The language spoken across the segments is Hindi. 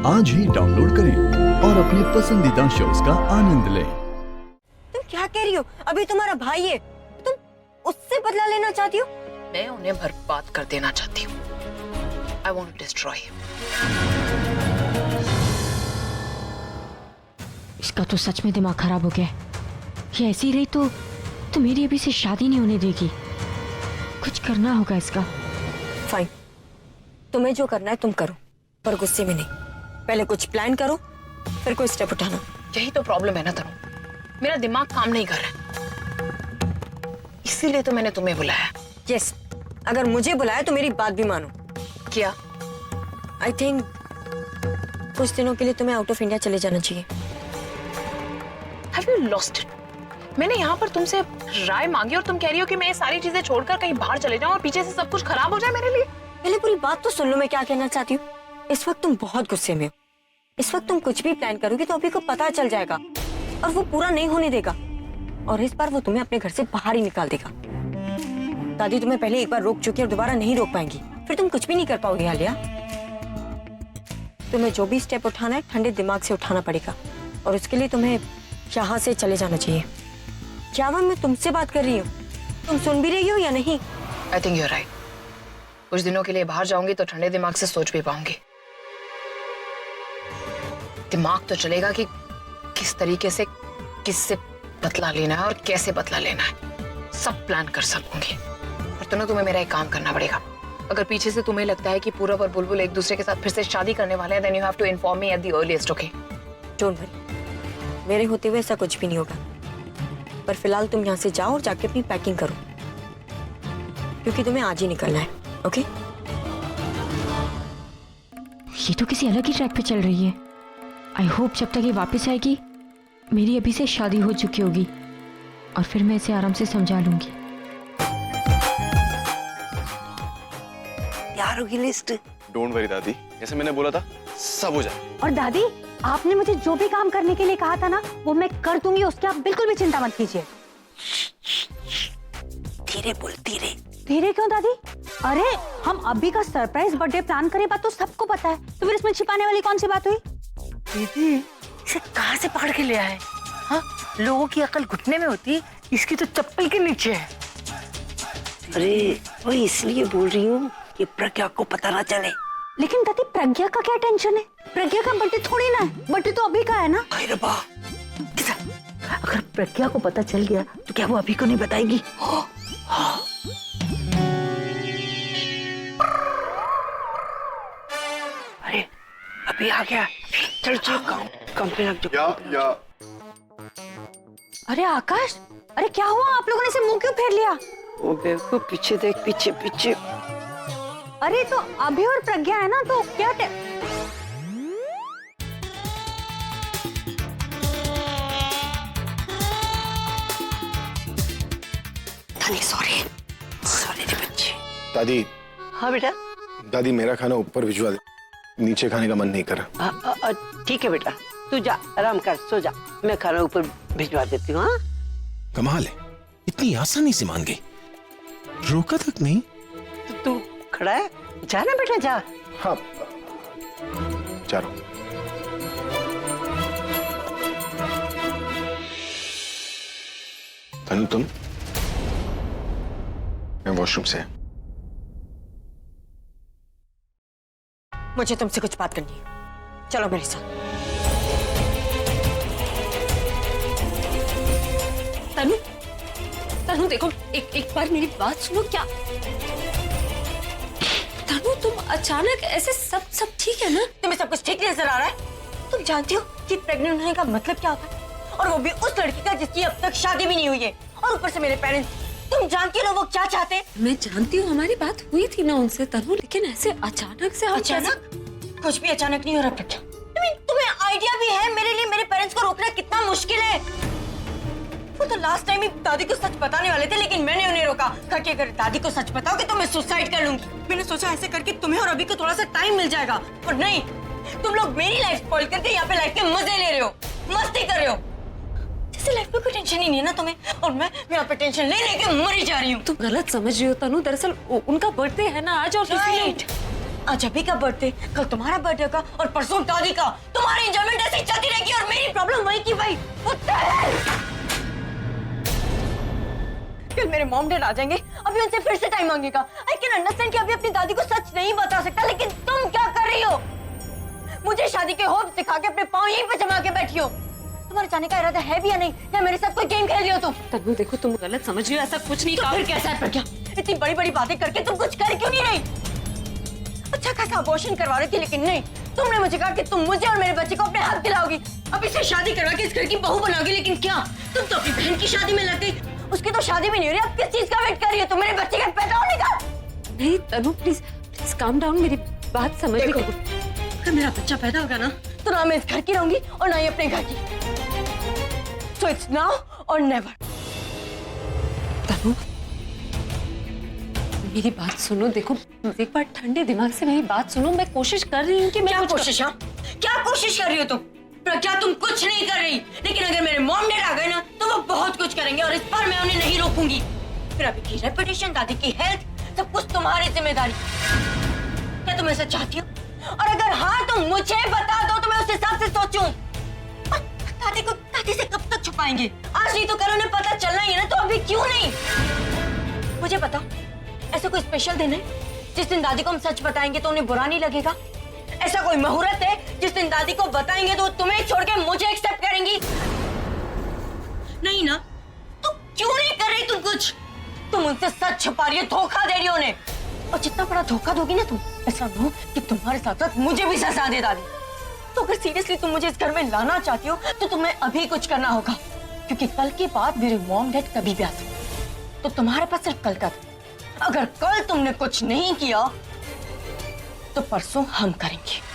आज ही डाउनलोड करें और अपने पसंदीदा शोज का आनंद लें। तुम क्या कह रही हो? अभी तुम्हारा भाई है, तुम उससे बदला लेना चाहती हो? मैं उन्हें बर्बाद कर देना चाहती हूँ। I want to destroy him. इसका तो सच में दिमाग खराब हो गया है। ये ऐसी रही तो मेरी अभी से शादी नहीं होने देगी। कुछ करना होगा इसका। फाइन, तुम्हें जो करना है तुम करो, पर गुस्से में नहीं। पहले कुछ प्लान करो, फिर कोई स्टेप उठाना। यही तो प्रॉब्लम है ना तनु, मेरा दिमाग काम नहीं कर रहा है, इसीलिए तो मैंने तुम्हें बुलाया। यस, अगर मुझे बुलाया तो मेरी बात भी मानो। क्या? आई थिंक कुछ दिनों के लिए तुम्हें आउट ऑफ इंडिया चले जाना चाहिए। Have you lost it? मैंने यहाँ पर तुमसे राय मांगी और तुम कह रही हो कि मैं ये सारी चीजें छोड़कर कहीं बाहर चले जाऊं और पीछे से सब कुछ खराब हो जाए मेरे लिए। पहले पूरी बात तो सुन लो, मैं क्या कहना चाहती हूँ। इस वक्त तुम बहुत गुस्से में हो। इस वक्त तुम कुछ भी प्लान करोगी तो अभी को पता चल जाएगा और वो पूरा नहीं होने देगा, और इस बार वो तुम्हें अपने घर से बाहर ही निकाल देगा। दादी तुम्हें पहले एक बार रोक चुकी है और दोबारा नहीं रोक पाएंगी, फिर तुम कुछ भी नहीं कर पाओगी। आलिया, तुम्हें जो भी स्टेप उठाना है ठंडे दिमाग से उठाना पड़ेगा, और उसके लिए तुम्हें यहाँ से चले जाना चाहिए। क्या मैं तुमसे बात कर रही हूँ, तुम सुन भी रही हो या नहीं? I think you're right. कुछ दिनों के लिए बाहर जाऊंगी तो ठंडे दिमाग से सोच भी पाऊंगी। दिमाग तो चलेगा कि किस तरीके से किससे बदला लेना है और कैसे बदला लेना है, सब प्लान कर सकूंगी। और तुम्हें मेरा एक काम करना पड़ेगा। अगर पीछे से तुम्हें लगता है कि पूरब और बुलबुल एक दूसरे के साथ फिर से शादी करने वाले हैं, then you have to inform me at the earliest, okay? Don't worry, मेरे होते हुए ऐसा कुछ भी नहीं होगा। पर फिलहाल तुम यहाँ से जाओ और जाके अपनी पैकिंग करो, क्योंकि तुम्हें आज ही निकलना है, ओके? ये तो किसी अलग ही ट्रैक पे चल रही है। आई होप जब तक ये वापस आएगी मेरी अभी से शादी हो चुकी होगी और फिर मैं इसे आराम से समझा लूंगी। तैयार होगी लिस्ट? डोंट वरी दादी, जैसे मैंने बोला था सब हो जाए। और दादी, आपने मुझे जो भी काम करने के लिए कहा था ना, वो मैं कर दूंगी, उसकी आप बिल्कुल भी चिंता मत कीजिए। धीरे बोल, धीरे। धीरे क्यों दादी? अरे हम अभी का सरप्राइज बर्थडे प्लान करें, बात तो सबको पता है, तो फिर इसमें छिपाने वाली कौन सी बात हुई? दीदी, इसे कहाँ से पकड़ के ले आए? हाँ, लोगों की अकल घुटने में होती, इसकी तो चप्पल के नीचे है। अरे वो इसलिए बोल रही हूँ कि प्रज्ञा को पता ना चले। लेकिन दादी, प्रज्ञा का क्या टेंशन है? प्रज्ञा का बर्थडे थोड़ी ना है, बर्थडे तो अभी का है ना। अगर प्रज्ञा को पता चल गया तो क्या वो अभी को नहीं बताएगी? अरे अभी आ गया, चल चल काम पे लग जाओ। अरे आकाश, अरे क्या हुआ? आप लोगों ने इसे मुंह क्यों फेर लिया? ओ बेवकूफ, पीछे देख, पीछे पीछे। अरे तो अभी और प्रज्ञा है ना, तो क्या सॉरी सॉरी रे बच्चे। दादी। हाँ बेटा। दादी, मेरा खाना ऊपर भिजवा दे, नीचे खाने का मन नहीं कर रहा। ठीक है बेटा, तू जा आराम कर, सो जा, मैं खाना ऊपर भिजवा देती हूँ। हाँ, कमाल है, इतनी आसानी से मान गई, रोका तक नहीं। तो तू खड़ा है, जा ना बेटा, जा। हाँ, जा रहा हूँ। तनु, तुम? मैं वॉशरूम से। मुझे तुमसे कुछ बात करनी है, चलो मेरे साथ। तनु, तनु देखो, एक बार मेरी बात सुनो। क्या तनु, तुम अचानक ऐसे सब ठीक है ना? तुम्हें सब कुछ ठीक नजर आ रहा है? तुम जानती हो कि प्रेग्नेंट होने का मतलब क्या होता है, और वो भी उस लड़की का जिसकी अब तक शादी भी नहीं हुई है, और ऊपर से मेरे पेरेंट्स। तुम जानती हो ना वो क्या चाहते हैं? मैं जानती हूँ, हमारी बात हुई थी ना उनसे तनु, लेकिन ऐसे अचानक से अचानक? कुछ भी अचानक नहीं हो रहा प्रज्ञा। तुम्हें आइडिया भी है मेरे लिए मेरे पेरेंट्स को रोकना कितना मुश्किल है? वो तो लास्ट टाइम ही दादी को सच बताने वाले थे, लेकिन मैंने उन्हें रोका। कि अगर दादी को सच बताओगे तो मैं सुसाइड कर लूंगी। मैंने सोचा ऐसे करके तुम्हें और अभी को थोड़ा सा टाइम मिल जाएगा, पर नहीं, तुम लोग मेरी लाइफ स्पॉइल करके यहाँ पे लाइफ के मजे ले रहे हो, मस्ती कर रहे हो, जैसे लाइफ में कोई टेंशन ही नहीं है ना तुम्हें, और मैं यहाँ पे टेंशन ले लेके मरी जा रही हूँ। तुम गलत समझ रही हो तनु, दरअसल उनका बर्थडे है ना आज, और राइट, आज अभी का बर्थडे, कल तुम्हारा बर्थडे का और परसों दादी का। तुम्हारी एंजॉयमेंट ऐसे ही चलती रहेगी और मेरी प्रॉब्लम वही की वही। कल मेरे मॉम डैड आ जाएंगे, अभी उनसे फिर से टाइम मांगेगा। आई कैन अंडरस्टैंड कि अभी अपनी दादी को सच नहीं बता सकता, लेकिन तुम क्या कर रही हो? मुझे शादी के होप दिखा के अपने पाँव यहीं पे जमा के बैठी हो। तुम्हारे जाने का इरादा है भी या नहीं, या मेरे साथ कोई गेम खेल रही हो तुम? तन्नू देखो, तुम गलत समझ रही हो, ऐसा कुछ नहीं तो फिर कैसा है प्रज्ञा? इतनी बड़ी बड़ी बातें करके तुम कुछ कर क्यों नहीं रही? अच्छा खासा अबॉर्शन करवा रही थी, लेकिन नहीं, तुमने मुझे कहा कि तुम मुझे और मेरे बच्चे को अपने हक दिलाओगी, अब इसे शादी करवा के इस घर की बहू बनाओगी। लेकिन क्या तुम तो अपनी बहन की शादी में लग गई? उसकी तो शादी भी नहीं हो रही, अब किस चीज का वेट कर रही हो तुम? मेरे बच्चे के पैदा होने का? नहीं Tannu, please please calm down, मेरी बात समझ। देखो, अगर मेरा बच्चा पैदा होगा ना, तो ना मैं इस घर की रहूंगी और ना ही अपने घर की। So it's now or never. Tannu मेरी बात सुनो, देखो एक बार ठंडे दिमाग से मेरी बात सुनो। मैं कोशिश कर रही हूँ कि मैं क्या कोशिश? हाँ, क्या कोशिश कर रही हो तुम? प्रज्ञा तुम कुछ नहीं कर रही, लेकिन अगर मेरे मॉम डैड आ गए ना, तो वो बहुत कुछ करेंगे और इस पर मैं उन्हें नहीं रोकूंगी। फिर अभी की रेपुटेशन, दादी की हेल्थ, सब कुछ तुम्हारी जिम्मेदारी। क्या तुम ऐसा चाहती हो? और अगर हाँ तो मुझे बता दो, तो मैं उस हिसाब से सोचूं। दादी से कब तक छुपाएंगे? आज नहीं तो कल उन्हें पता चलना ही है ना, तो अभी क्यों नहीं? मुझे पता, ऐसा कोई स्पेशल दिन है जिस दिन दादी को हम सच बताएंगे तो उन्हें बुरा नहीं लगेगा? ऐसा कोई मुहूर्त है जिस दिन दादी को बताएंगे तो तुम्हें छोड़ के मुझे एक्सेप्ट करेंगी? नहीं ना, तो क्यों नहीं कर रही तुम कुछ? तुम उनसे सच छुपा रही हो, धोखा दे रही हो उन्हें। और जितना बड़ा धोखा दोगी ना तुम, ऐसा ना हो कि तुम्हारे साथ साथ मुझे भी सजा दे दादी। तो अगर सीरियसली तुम मुझे इस घर में लाना चाहती हो, तो तुम्हें अभी कुछ करना होगा, क्योंकि कल के बाद मेरे मॉम डैड कभी भी आ सकते। तो तुम्हारे पास सिर्फ कल का, अगर कल तुमने कुछ नहीं किया तो परसों हम करेंगे।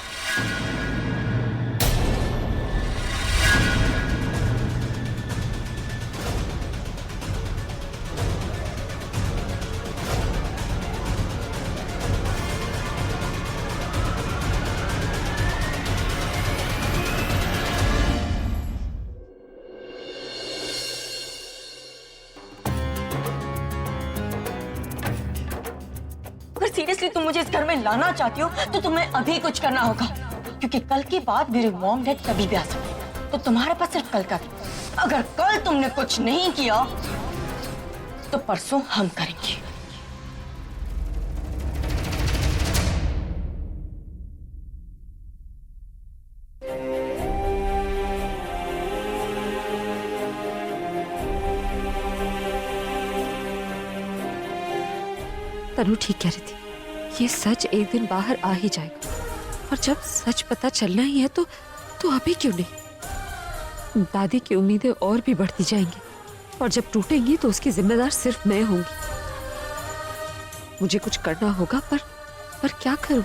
सीरियसली तुम मुझे इस घर में लाना चाहती हो, तो तुम्हें अभी कुछ करना होगा, क्योंकि कल के बाद मेरे मॉम डैड कभी भी आ सकते। तो तुम्हारे पास सिर्फ कल का, अगर कल तुमने कुछ नहीं किया तो परसों हम करेंगे। तनु ठीक कह रही थी, ये सच एक दिन बाहर आ ही जाएगा, और जब सच पता चलना ही है तो अभी क्यों नहीं? दादी की उम्मीदें और भी बढ़ती जाएंगी, और जब टूटेंगी तो उसकी जिम्मेदार सिर्फ मैं होंगी। मुझे कुछ करना होगा, पर क्या करूं?